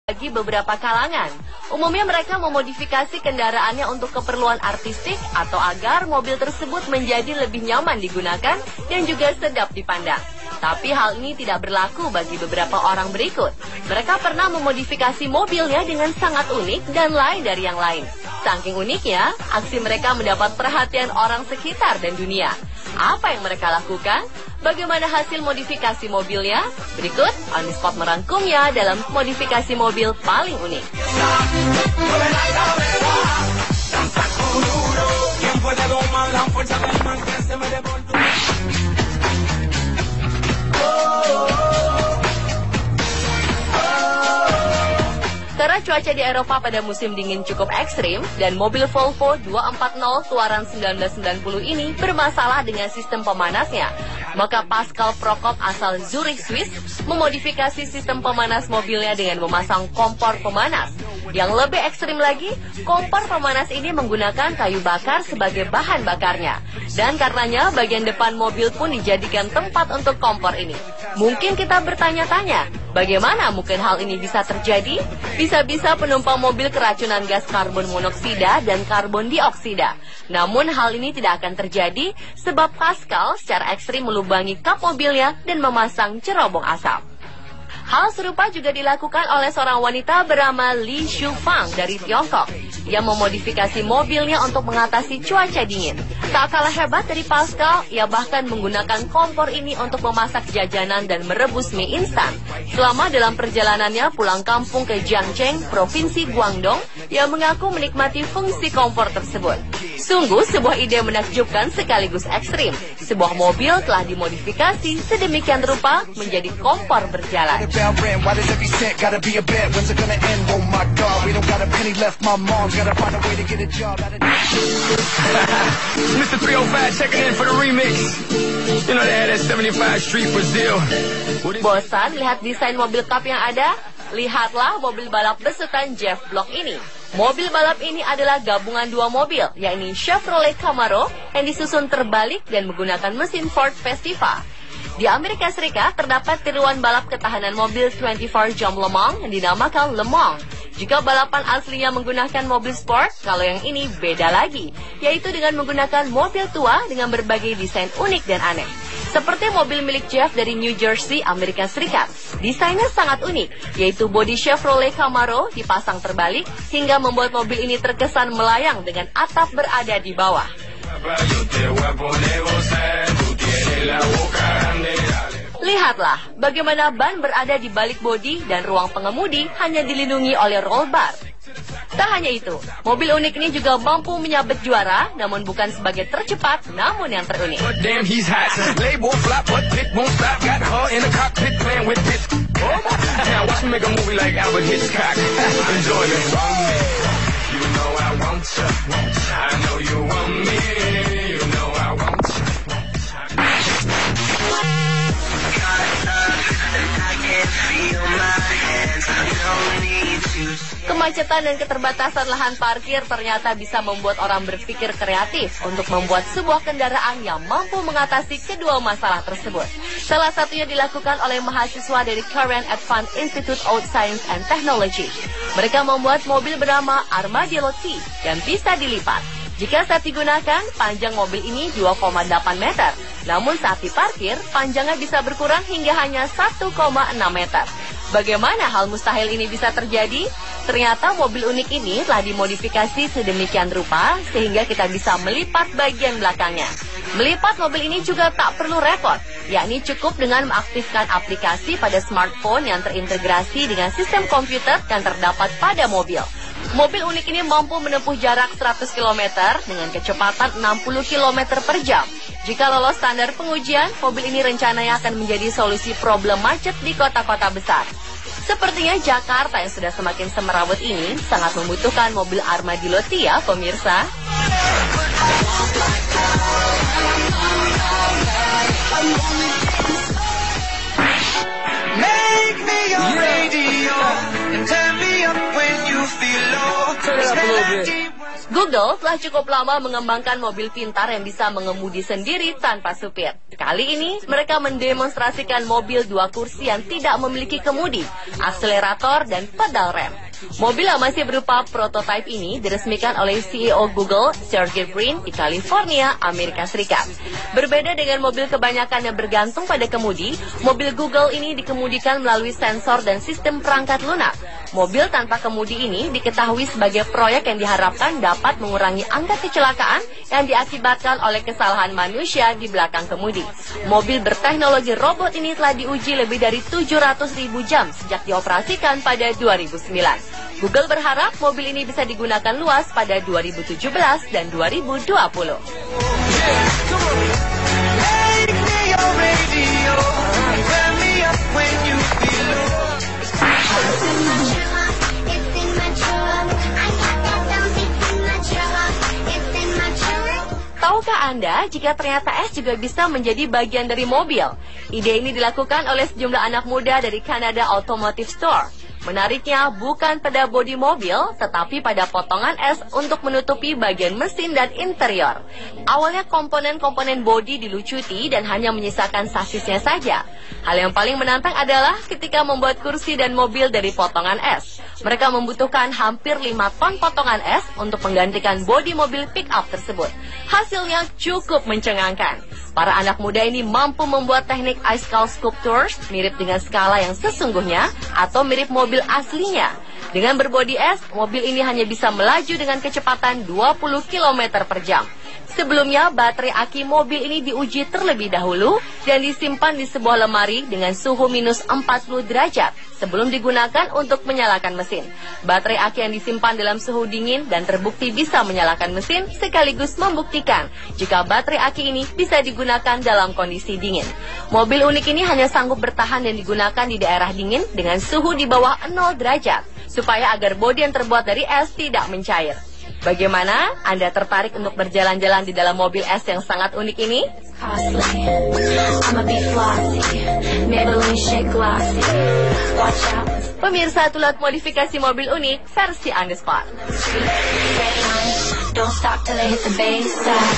bagi beberapa kalangan. Umumnya mereka memodifikasi kendaraannya untuk keperluan artistik atau agar mobil tersebut menjadi lebih nyaman digunakan dan juga sedap dipandang. Tapi hal ini tidak berlaku bagi beberapa orang berikut. Mereka pernah memodifikasi mobilnya dengan sangat unik dan lain dari yang lain. Saking uniknya, aksi mereka mendapat perhatian orang sekitar dan dunia. Apa yang mereka lakukan? Bagaimana hasil modifikasi mobilnya? Berikut On The Spot merangkumnya dalam modifikasi mobil paling unik. Karena cuaca di Eropa pada musim dingin cukup ekstrim dan mobil Volvo 240 keluaran 1990 ini bermasalah dengan sistem pemanasnya, maka Pascal Prokop asal Zurich, Swiss memodifikasi sistem pemanas mobilnya dengan memasang kompor pemanas. Yang lebih ekstrim lagi, kompor pemanas ini menggunakan kayu bakar sebagai bahan bakarnya. Dan karenanya bagian depan mobil pun dijadikan tempat untuk kompor ini. Mungkin kita bertanya-tanya, bagaimana mungkin hal ini bisa terjadi? Bisa-bisa penumpang mobil keracunan gas karbon monoksida dan karbon dioksida. Namun hal ini tidak akan terjadi sebab Pascal secara ekstrim melubangi kap mobilnya dan memasang cerobong asap. Hal serupa juga dilakukan oleh seorang wanita bernama Li Shufang dari Tiongkok. Ia memodifikasi mobilnya untuk mengatasi cuaca dingin. Tak kalah hebat dari Pascal, ia bahkan menggunakan kompor ini untuk memasak jajanan dan merebus mie instan. Selama dalam perjalanannya pulang kampung ke Jiangcheng, Provinsi Guangdong, ia mengaku menikmati fungsi kompor tersebut. Sungguh sebuah ide menakjubkan sekaligus ekstrim. Sebuah mobil telah dimodifikasi sedemikian rupa menjadi kompor berjalan. Why does every cent gotta be a bet? When's it gonna end? Oh my God, we don't got a penny left. My mom's gotta find a way to get a job. Mr. 305 checking in for the remix. You know they had that 75 Street Brazil. Bosan lihat desain mobil cup yang ada? Lihatlah mobil balap besutan Jeff Block ini. Mobil balap ini adalah gabungan dua mobil, yakni Chevrolet Camaro yang disusun terbalik dan menggunakan mesin Ford Festiva. Di Amerika Serikat terdapat tiruan balap ketahanan mobil 24 Jam Le Mans yang dinamakan Le Mans. Jika balapan aslinya menggunakan mobil sport, kalau yang ini beda lagi, yaitu dengan menggunakan mobil tua dengan berbagai desain unik dan aneh. Seperti mobil milik Jeff dari New Jersey, Amerika Serikat. Desainnya sangat unik, yaitu bodi Chevrolet Camaro dipasang terbalik hingga membuat mobil ini terkesan melayang dengan atap berada di bawah. Lihatlah bagaimana ban berada di balik bodi dan ruang pengemudi hanya dilindungi oleh roll bar. Tak hanya itu, mobil unik ini juga mampu menyabet juara, namun bukan sebagai tercepat, namun yang terunik. Kemacetan dan keterbatasan lahan parkir ternyata bisa membuat orang berpikir kreatif untuk membuat sebuah kendaraan yang mampu mengatasi kedua masalah tersebut. Salah satunya dilakukan oleh mahasiswa dari Korean Advanced Institute of Science and Technology. Mereka membuat mobil bernama Armadillo T yang bisa dilipat. Jika saat digunakan, panjang mobil ini 2,8 meter. Namun saat diparkir, panjangnya bisa berkurang hingga hanya 1,6 meter. Bagaimana hal mustahil ini bisa terjadi? Ternyata mobil unik ini telah dimodifikasi sedemikian rupa sehingga kita bisa melipat bagian belakangnya. Melipat mobil ini juga tak perlu repot, yakni cukup dengan mengaktifkan aplikasi pada smartphone yang terintegrasi dengan sistem komputer yang terdapat pada mobil. Mobil unik ini mampu menempuh jarak 100 km dengan kecepatan 60 km per jam. Jika lolos standar pengujian, mobil ini rencananya akan menjadi solusi problem macet di kota-kota besar. Sepertinya Jakarta yang sudah semakin semerawut ini sangat membutuhkan mobil Armadillo T ya, pemirsa. Make me your radio and turn me up when you feel low. Google telah cukup lama mengembangkan mobil pintar yang bisa mengemudi sendiri tanpa supir. Kali ini, mereka mendemonstrasikan mobil 2 kursi yang tidak memiliki kemudi, akselerator, dan pedal rem. Mobil yang masih berupa prototipe ini diresmikan oleh CEO Google, Sergey Brin, di California, Amerika Serikat. Berbeda dengan mobil kebanyakan yang bergantung pada kemudi, mobil Google ini dikemudikan melalui sensor dan sistem perangkat lunak. Mobil tanpa kemudi ini diketahui sebagai proyek yang diharapkan dapat mengurangi angka kecelakaan yang diakibatkan oleh kesalahan manusia di belakang kemudi. Mobil berteknologi robot ini telah diuji lebih dari 700.000 jam sejak dioperasikan pada 2009. Google berharap mobil ini bisa digunakan luas pada 2017 dan 2020. Tahukah Anda jika ternyata es juga bisa menjadi bagian dari mobil? Ide ini dilakukan oleh sejumlah anak muda dari Canada Automotive Store. Menariknya bukan pada bodi mobil, tetapi pada potongan es untuk menutupi bagian mesin dan interior. Awalnya komponen-komponen bodi dilucuti dan hanya menyisakan sasisnya saja. Hal yang paling menantang adalah ketika membuat kursi dan mobil dari potongan es. Mereka membutuhkan hampir 5 ton potongan es untuk menggantikan bodi mobil pick-up tersebut. Hasilnya cukup mencengangkan. Para anak muda ini mampu membuat teknik ice skull sculptures mirip dengan skala yang sesungguhnya atau mirip mobil aslinya. Dengan berbodi es, mobil ini hanya bisa melaju dengan kecepatan 20 km per jam. Sebelumnya, baterai aki mobil ini diuji terlebih dahulu dan disimpan di sebuah lemari dengan suhu minus 40 derajat sebelum digunakan untuk menyalakan mesin. Baterai aki yang disimpan dalam suhu dingin dan terbukti bisa menyalakan mesin sekaligus membuktikan jika baterai aki ini bisa digunakan dalam kondisi dingin. Mobil unik ini hanya sanggup bertahan dan digunakan di daerah dingin dengan suhu di bawah 0 derajat supaya agar bodi yang terbuat dari es tidak mencair. Bagaimana? Anda tertarik untuk berjalan-jalan di dalam mobil es yang sangat unik ini? Pemirsa, tulat modifikasi mobil unik versi On The Spot. Don't stop till I hit the baseline.